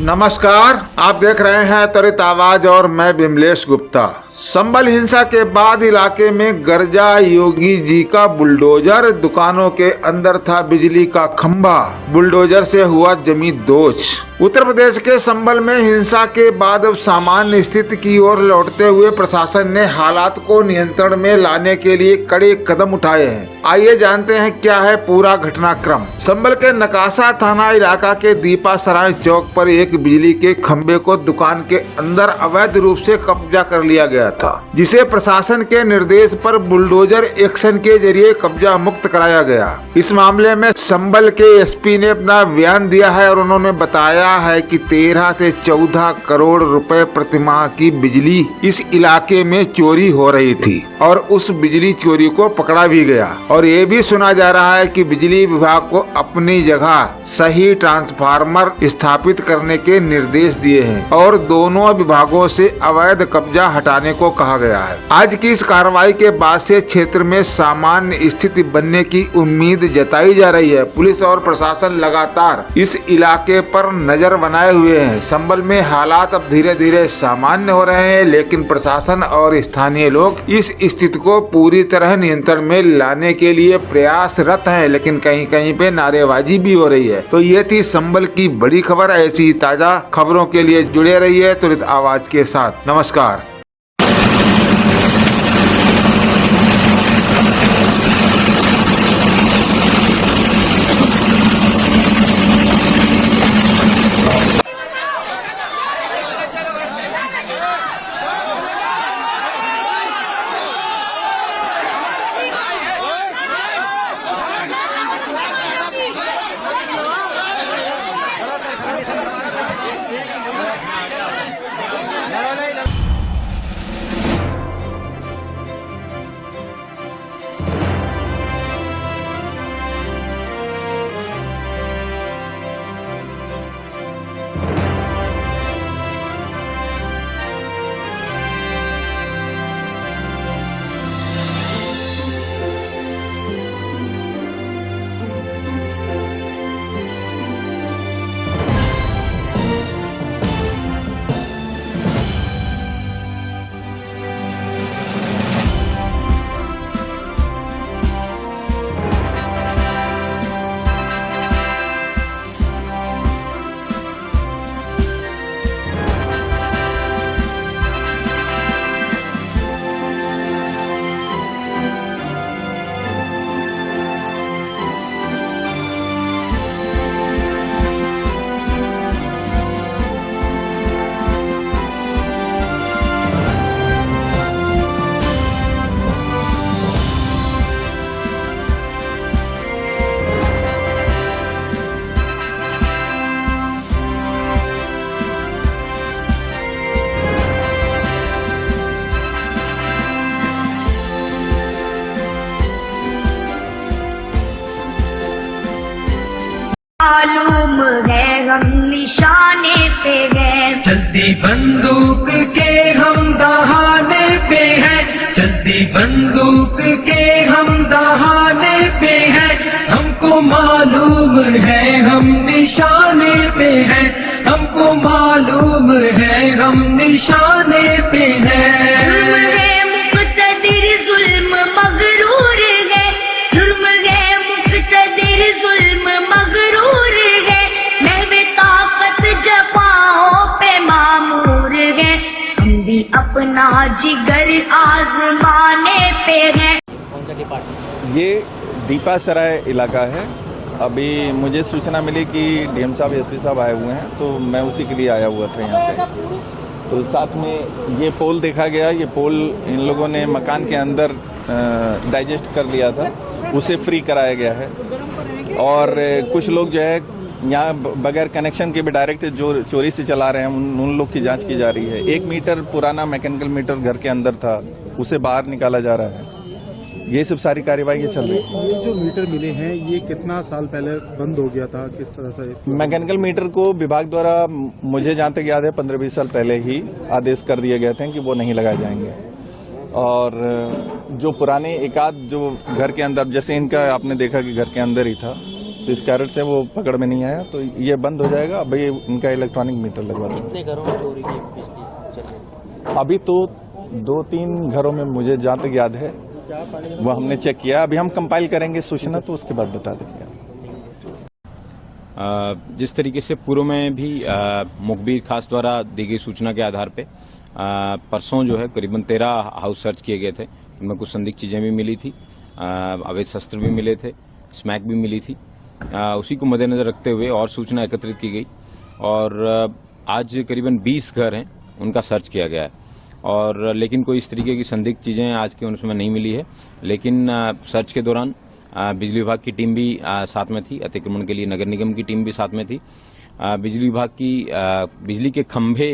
नमस्कार, आप देख रहे हैं त्वरित आवाज और मैं बिमलेश गुप्ता। संभल हिंसा के बाद इलाके में गरजा योगी जी का बुलडोजर, दुकानों के अंदर था बिजली का खंभा, बुलडोजर से हुआ जमी दोष। उत्तर प्रदेश के संभल में हिंसा के बाद अब सामान्य स्थिति की ओर लौटते हुए प्रशासन ने हालात को नियंत्रण में लाने के लिए कड़े कदम उठाए हैं। आइए जानते हैं क्या है पूरा घटनाक्रम। संभल के नकासा थाना इलाका के दीपा सराय चौक पर एक बिजली के खंभे को दुकान के अंदर अवैध रूप से कब्जा कर लिया गया था, जिसे प्रशासन के निर्देश पर बुलडोजर एक्शन के जरिए कब्जा मुक्त कराया गया। इस मामले में संभल के एसपी ने अपना बयान दिया है और उन्होंने बताया है कि 13 से 14 करोड़ रुपए प्रतिमाह की बिजली इस इलाके में चोरी हो रही थी और उस बिजली चोरी को पकड़ा भी गया। और ये भी सुना जा रहा है कि बिजली विभाग को अपनी जगह सही ट्रांसफार्मर स्थापित करने के निर्देश दिए हैं और दोनों विभागों से अवैध कब्जा हटाने को कहा गया है। आज की इस कार्रवाई के बाद से क्षेत्र में सामान्य स्थिति बनने की उम्मीद जताई जा रही है। पुलिस और प्रशासन लगातार इस इलाके पर नजर बनाए हुए हैं। संभल में हालात अब धीरे धीरे सामान्य हो रहे हैं, लेकिन प्रशासन और स्थानीय लोग इस स्थिति को पूरी तरह नियंत्रण में लाने के लिए प्रयासरत हैं, लेकिन कहीं कहीं पे नारेबाजी भी हो रही है। तो ये थी संभल की बड़ी खबर। ऐसी ताजा खबरों के लिए जुड़े रहिए त्वरित आवाज के साथ। नमस्कार। मालूम है हम निशाने पे हैं, चलती बंदूक के हम दहाने पे हैं, चलती बंदूक के हम दहाने पे हैं। हमको मालूम है हम निशाने पे हैं, हमको मालूम है हम निशाने पे हैं। जुल्म है मुक़्तदिर जुल्म मगरूर है, जुल्म है मुक़्तदिर जुल्म मगरूर है, महवे ताकत जफ़ाओं पे मामूर है, हम भी अपना जिगर आज़माने पे हैं। ये दीपा सराय इलाका है। अभी मुझे सूचना मिली कि डीएम साहब एसपी साहब आए हुए हैं, तो मैं उसी के लिए आया हुआ था यहाँ पे। तो साथ में ये पोल देखा गया, ये पोल इन लोगों ने मकान के अंदर डाइजेस्ट कर लिया था, उसे फ्री कराया गया है। और कुछ लोग जो है यहाँ बगैर कनेक्शन के भी डायरेक्ट जो चोरी से चला रहे हैं, उन लोग की जांच की जा रही है। 1 मीटर पुराना मैकेनिकल मीटर घर के अंदर था, उसे बाहर निकाला जा रहा है। ये सब सारी कार्यवाही चल रही है। ये जो मीटर मिले हैं, ये कितना साल पहले बंद हो गया था, किस तरह से? मैकेनिकल मीटर को विभाग द्वारा मुझे जहाँ तक याद है 15-20 साल पहले ही आदेश कर दिए गए थे कि वो नहीं लगाए जाएंगे। और जो पुराने एकाध जो घर के अंदर, जैसे इनका आपने देखा कि घर के अंदर ही था, तो इस कारण से वो पकड़ में नहीं आया, तो ये बंद हो जाएगा। अभी उनका इलेक्ट्रॉनिक मीटर लगवा देंगे। कितने घरों में चोरी की बिजली चल रही है? अभी तो 2-3 घरों में मुझे जहाँ तक याद है वो हमने चेक किया। अभी हम कंपाइल करेंगे सूचना, तो उसके बाद बता देंगे। जिस तरीके से पूर्व में भी मुखबिर खास द्वारा दी गई सूचना के आधार पे परसों जो है करीबन 13 हाउस सर्च किए गए थे। उनमें कुछ संदिग्ध चीजें भी मिली थी, अवैध शस्त्र भी मिले थे, स्मैक भी मिली थी। उसी को मद्देनजर रखते हुए और सूचना एकत्रित की गई और आज करीबन 20 घर हैं, उनका सर्च किया गया है। और लेकिन कोई इस तरीके की संदिग्ध चीजें आज के उसमें नहीं मिली है। लेकिन सर्च के दौरान बिजली विभाग की टीम भी साथ में थी, अतिक्रमण के लिए नगर निगम की टीम भी साथ में थी। बिजली विभाग की बिजली के खंभे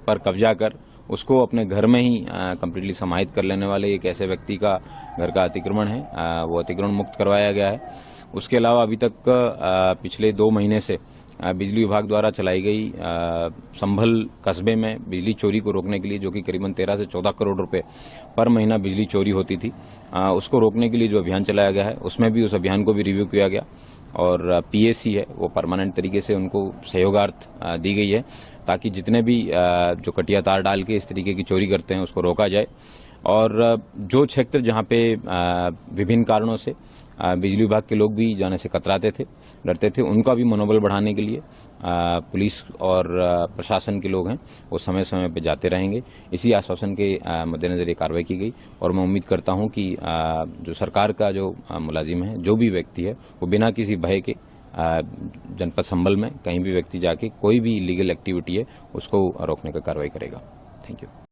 पर कब्जा कर उसको अपने घर में ही कंप्लीटली समाहित कर लेने वाले एक ऐसे व्यक्ति का घर का अतिक्रमण है, वो अतिक्रमण मुक्त करवाया गया है। उसके अलावा अभी तक पिछले 2 महीने से बिजली विभाग द्वारा चलाई गई संभल कस्बे में बिजली चोरी को रोकने के लिए, जो कि करीबन 13 से 14 करोड़ रुपए पर महीना बिजली चोरी होती थी, उसको रोकने के लिए जो अभियान चलाया गया है, उसमें भी उस अभियान को भी रिव्यू किया गया। और पीएसी है वो परमानेंट तरीके से उनको सहयोगार्थ दी गई है, ताकि जितने भी जो कटिया तार डाल के इस तरीके की चोरी करते हैं उसको रोका जाए। और जो क्षेत्र जहाँ पे विभिन्न कारणों से बिजली विभाग के लोग भी जाने से कतराते थे, डरते थे, उनका भी मनोबल बढ़ाने के लिए पुलिस और प्रशासन के लोग हैं वो समय समय पे जाते रहेंगे। इसी आश्वासन के मद्देनजर ये कार्रवाई की गई और मैं उम्मीद करता हूं कि जो सरकार का जो मुलाजिम है, जो भी व्यक्ति है, वो बिना किसी भय के जनपद संभल में कहीं भी व्यक्ति जाके कोई भी इलीगल एक्टिविटी है उसको रोकने का कार्रवाई करेगा। Thank you.